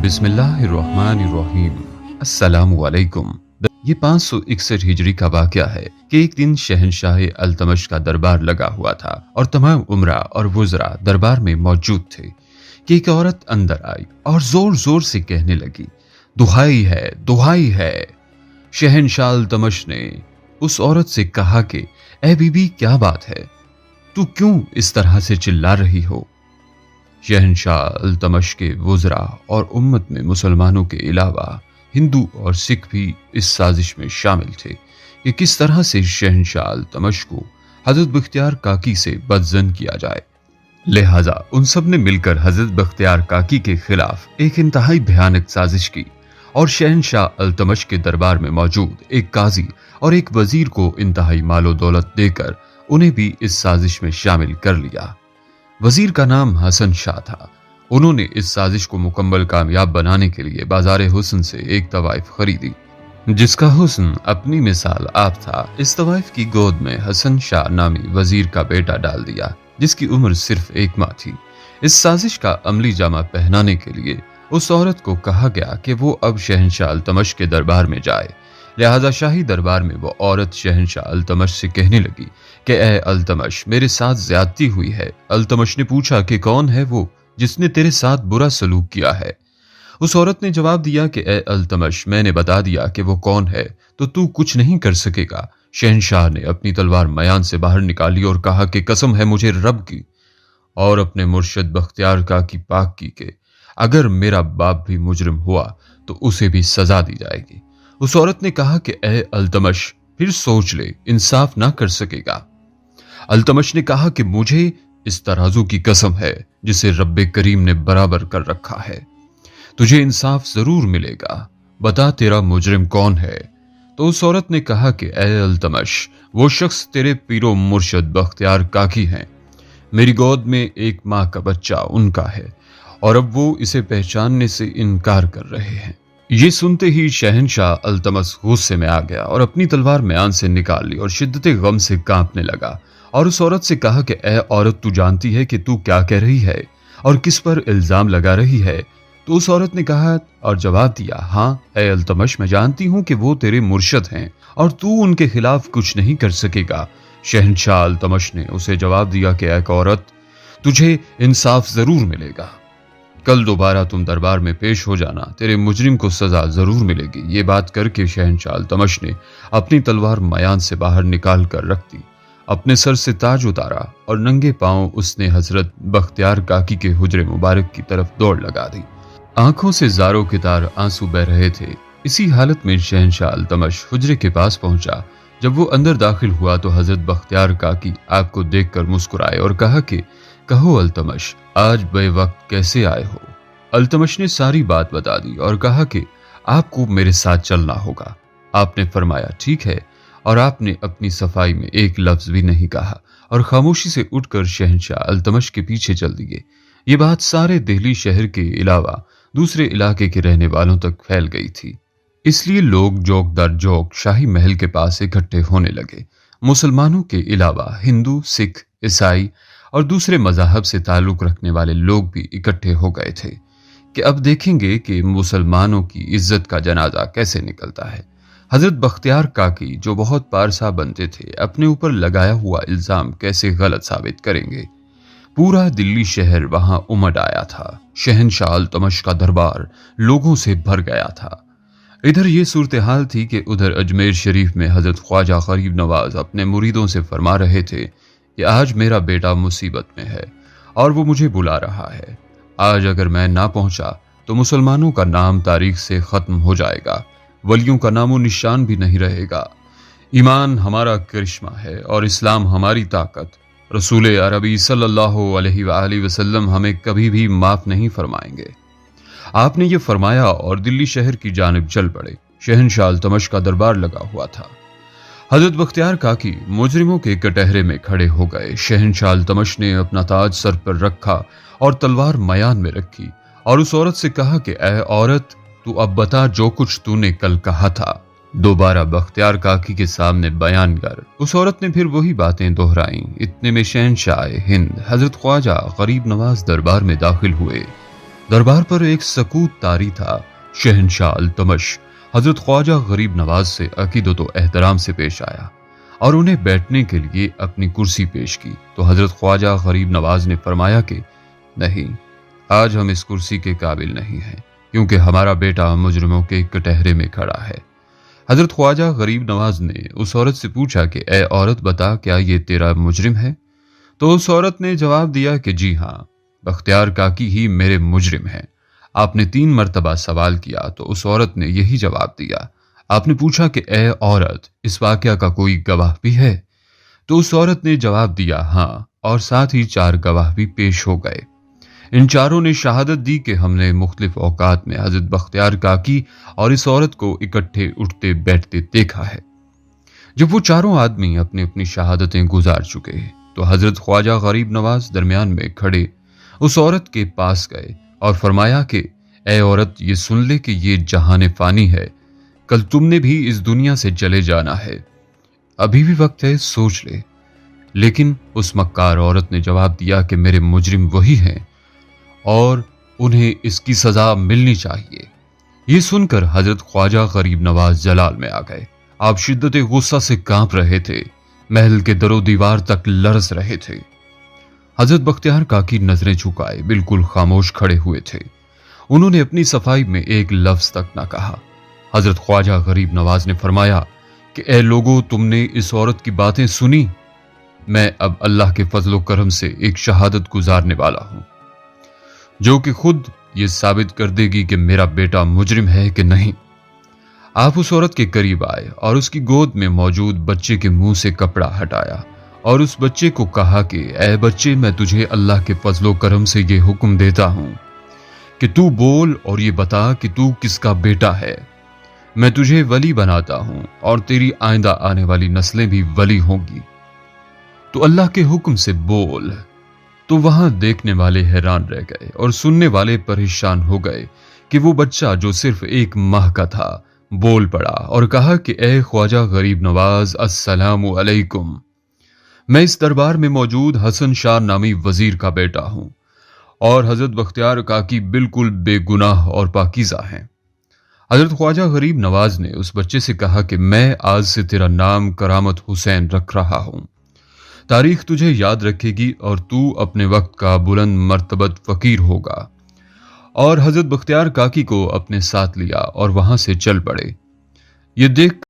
बिस्मिल्लाहिर्रहमानिर्रहीम। अस्सलामु अलैकुम। ये 561 हिजरी का वाक़या है कि एक दिन शहनशाह अल्तमश का दरबार लगा हुआ था और तमाम उमरा और वुज़रा दरबार में मौजूद थे कि एक औरत अंदर आई और जोर जोर से कहने लगी, दुहाई है, दुहाई है। शहनशाह अल्तमश ने उस औरत से कहा कि ए बीबी, क्या बात है, तू क्यों इस तरह से चिल्ला रही हो? शहनशाह अल्तमश के वुज़रा और उम्मत में मुसलमानों के अलावा हिंदू और सिख भी इस साजिश में शामिल थे कि किस तरह से शहनशाह अल्तमश को हजरत बख्तियार काकी से बदज़न किया जाए। लिहाजा उन सब ने मिलकर हजरत बख्तियार काकी के खिलाफ एक इंतहाई भयानक साजिश की और शहनशाह अल्तमश के दरबार में मौजूद एक काजी और एक वजीर को इंतहाई मालो दौलत देकर उन्हें भी इस साजिश में शामिल कर लिया। वजीर का नाम हसन शाह था। उन्होंने इस साजिश को मुकम्मल कामयाब बनाने के लिए बाजार हुस्न से एक तवाइफ खरीदी जिसका हुस्न अपनी मिसाल आप था। इस तवाइफ की गोद में हसन शाह नामी वजीर का बेटा डाल दिया जिसकी उम्र सिर्फ 1 माह थी। इस साजिश का अमली जामा पहनाने के लिए उस औरत को कहा गया कि वो अब शहनशाह अल्तमश के दरबार में जाए। लिहाजा शाही दरबार में वो औरत शहनशाह अल्तमश से कहने लगी कि ए अल्तमश, मेरे साथ ज्यादती हुई है। अल्तमश ने पूछा कि कौन है वो जिसने तेरे साथ बुरा सलूक किया है? उस औरत ने जवाब दिया कि ए अल्तमश, मैंने बता दिया कि वो कौन है तो तू कुछ नहीं कर सकेगा। शहनशाह ने अपनी तलवार मयान से बाहर निकाली और कहा कि कसम है मुझे रब की और अपने मुर्शद बख्तियार काकी पाक की के अगर मेरा बाप भी मुजरिम हुआ तो उसे भी सजा दी जाएगी। उस औरत ने कहा कि ए अल्तमश, फिर सोच ले, इंसाफ ना कर सकेगा। अल्तमश ने कहा कि मुझे इस तराजू की कसम है जिसे रब्बे करीम ने बराबर कर रखा है, तुझे इंसाफ जरूर मिलेगा। बता तेरा मुजरिम कौन है? तो उस औरत ने कहा कि ए अल्तमश, वो शख्स तेरे पीरो मुर्शद बख्तियार काकी हैं। मेरी गोद में 1 माह का बच्चा उनका है और अब वो इसे पहचानने से इनकार कर रहे हैं। ये सुनते ही शहनशाह अल्तमश गुस्से में आ गया और अपनी तलवार म्यान से निकाल ली और शिद्दत गम से कांपने लगा और उस औरत से कहा कि ए औरत, तू जानती है कि तू क्या कह रही है और किस पर इल्जाम लगा रही है? तो उस औरत ने कहा और जवाब दिया, हाँ ए अल्तमश, मैं जानती हूं कि वो तेरे मुर्शद हैं और तू उनके खिलाफ कुछ नहीं कर सकेगा। शहनशाह अल्तमश ने उसे जवाब दिया कि ए औरत, तुझे इंसाफ जरूर मिलेगा। कल दोबारा तुम दरबार में पेश हो जाना, तेरे मुजरिम को सजा जरूर मिलेगी। ये बात करके शहनशाह अल्तमश ने अपनी तलवार मयान से बाहर निकाल कर रख दी, अपने सर से ताज उतारा और नंगे पांव उसने हजरत बख्तियार काकी के हुजरे मुबारक की तरफ दौड़ लगा दी। आंखों से जारों के तार आंसू बह रहे थे। इसी हालत में शहनशाह अल्तमश हुजरे के पास पहुंचा। जब वो अंदर दाखिल हुआ तो हजरत बख्तियार काकी आपको देखकर मुस्कुराए और कहा कि कहो अल्तमश, आज बेवक्त कैसे आए हो? अल्तमश ने सारी बात बता दी और कहा कि आपको मेरे साथ चलना होगा। आपने फरमाया ठीक है और आपने अपनी सफाई में एक लफ्ज भी नहीं कहा और खामोशी से उठकर शहनशाह अल्तमश के पीछे चल दिए। ये बात सारे दिल्ली शहर के अलावा दूसरे इलाके के रहने वालों तक फैल गई थी। इसलिए लोग जोक दर जोक शाही महल के पास इकट्ठे होने लगे। मुसलमानों के अलावा हिंदू, सिख, ईसाई और दूसरे मज़हब से ताल्लुक रखने वाले लोग भी इकट्ठे हो गए थे कि अब देखेंगे कि मुसलमानों की इज्जत का जनाजा कैसे निकलता है। हजरत बख्तियार काकी जो बहुत पारसा बनते थे, अपने ऊपर लगाया हुआ इल्जाम कैसे गलत साबित करेंगे। पूरा दिल्ली शहर वहां उमड़ आया था। शहनशाह अल्तमश का दरबार लोगों से भर गया था। इधर ये सूरत हाल थी कि उधर अजमेर शरीफ में हजरत ख्वाजा गरीब नवाज अपने मुरीदों से फरमा रहे थे कि आज मेरा बेटा मुसीबत में है और वो मुझे बुला रहा है। आज अगर मैं ना पहुंचा तो मुसलमानों का नाम तारीख से खत्म हो जाएगा, वलियों का नामो निशान भी नहीं रहेगा। ईमान हमारा करिश्मा है और इस्लाम हमारी ताकत। रसूल अरबी सल्लल्लाहु अलैहि वसल्लम हमें कभी भी माफ नहीं फरमाएंगे। आपने ये फरमाया और दिल्ली शहर की जानिब चल पड़े। शहनशाह अल्तमश का दरबार लगा हुआ था। हजरत बख्तियार काकी मुजरिमों के कटहरे में खड़े हो गए। शहनशाह अल्तमश ने अपना ताज सर पर रखा और तलवार मयान में रखी और उस औरत से कहा कि ए औरत, तू अब बता जो कुछ तूने कल कहा था, दोबारा बख्तियार काकी के सामने बयान कर। उस औरत ने फिर वही बातें दोहराईं। इतने में शहनशाह हिंद हजरत ख्वाजा गरीब नवाज दरबार में दाखिल हुए। दरबार पर एक सकूत तारी था। शहनशाह अल्तमश हजरत ख्वाजा गरीब नवाज से अकीदत व एहतराम से पेश आया और उन्हें बैठने के लिए अपनी कुर्सी पेश की तो हजरत ख्वाजा गरीब नवाज ने फरमाया कि नहीं, आज हम इस कुर्सी के काबिल नहीं हैं, क्योंकि हमारा बेटा मुजरिमों के कटहरे में खड़ा है। हजरत ख्वाजा गरीब नवाज ने उस औरत से पूछा कि ए औरत, बता, क्या ये तेरा मुजरिम है? तो उस औरत ने जवाब दिया कि जी हाँ, बख्तियार काकी ही मेरे मुजरिम हैं। आपने 3 मरतबा सवाल किया तो उस औरत ने यही जवाब दिया। आपने पूछा कि ए औरत, इस वाकया का कोई गवाह भी है? तो उस औरत ने जवाब दिया हाँ, और साथ ही 4 गवाह भी पेश हो गए। इन चारों ने शहादत दी कि हमने मुख्तलिफ औकात में हजरत बख्तियार काकी और इस औरत को इकट्ठे उठते बैठते देखा है। जब वो चारों आदमी अपनी अपनी शहादतें गुजार चुके तो हजरत ख्वाजा गरीब नवाज दरमियान में खड़े उस औरत के पास गए और फरमाया कि ए औरत, ये सुन ले कि ये जहान फानी है, कल तुमने भी इस दुनिया से चले जाना है, अभी भी वक्त है, सोच ले। लेकिन उस मक्कार औरत ने जवाब दिया कि मेरे मुजरिम वही हैं और उन्हें इसकी सजा मिलनी चाहिए। ये सुनकर हजरत ख्वाजा गरीब नवाज जलाल में आ गए। आप शिद्दत गुस्सा से कांप रहे थे, महल के दरो दीवार तक लरस रहे थे। हजरत बख्तियार काकी नजरें झुकाए बिल्कुल खामोश खड़े हुए थे। उन्होंने अपनी सफाई में एक लफ्ज तक ना कहा। हजरत ख्वाजा गरीब नवाज ने फरमाया कि ए लोगो, तुमने इस औरत की बातें सुनी। मैं अब अल्लाह के फजलो करम से एक शहादत गुजारने वाला हूं, जो कि खुद ये साबित कर देगी कि मेरा बेटा मुजरिम है कि नहीं। आप उस औरत के करीब आए और उसकी गोद में मौजूद बच्चे के मुंह से कपड़ा हटाया और उस बच्चे को कहा कि ए बच्चे, मैं तुझे अल्लाह के फजलो करम से ये हुक्म देता हूं कि तू बोल और ये बता कि तू किसका बेटा है। मैं तुझे वली बनाता हूं और तेरी आइंदा आने वाली नस्लें भी वली होंगी। तो अल्लाह के हुक्म से बोल। तो वहां देखने वाले हैरान रह गए और सुनने वाले परेशान हो गए कि वो बच्चा जो सिर्फ 1 माह का था बोल पड़ा और कहा कि ए ख्वाजा गरीब नवाज, अस्सलामु अलैकुम। मैं इस दरबार में मौजूद हसन शाह नामी वजीर का बेटा हूं और हजरत बख्तियार काकी बिल्कुल बेगुनाह और पाकीज़ा हैं। हजरत ख्वाजा गरीब नवाज ने उस बच्चे से कहा कि मैं आज से तेरा नाम करामत हुसैन रख रहा हूं। तारीख तुझे याद रखेगी और तू अपने वक्त का बुलंद मर्तबत फकीर होगा। और हजरत बख्तियार काकी को अपने साथ लिया और वहां से चल पड़े। ये देख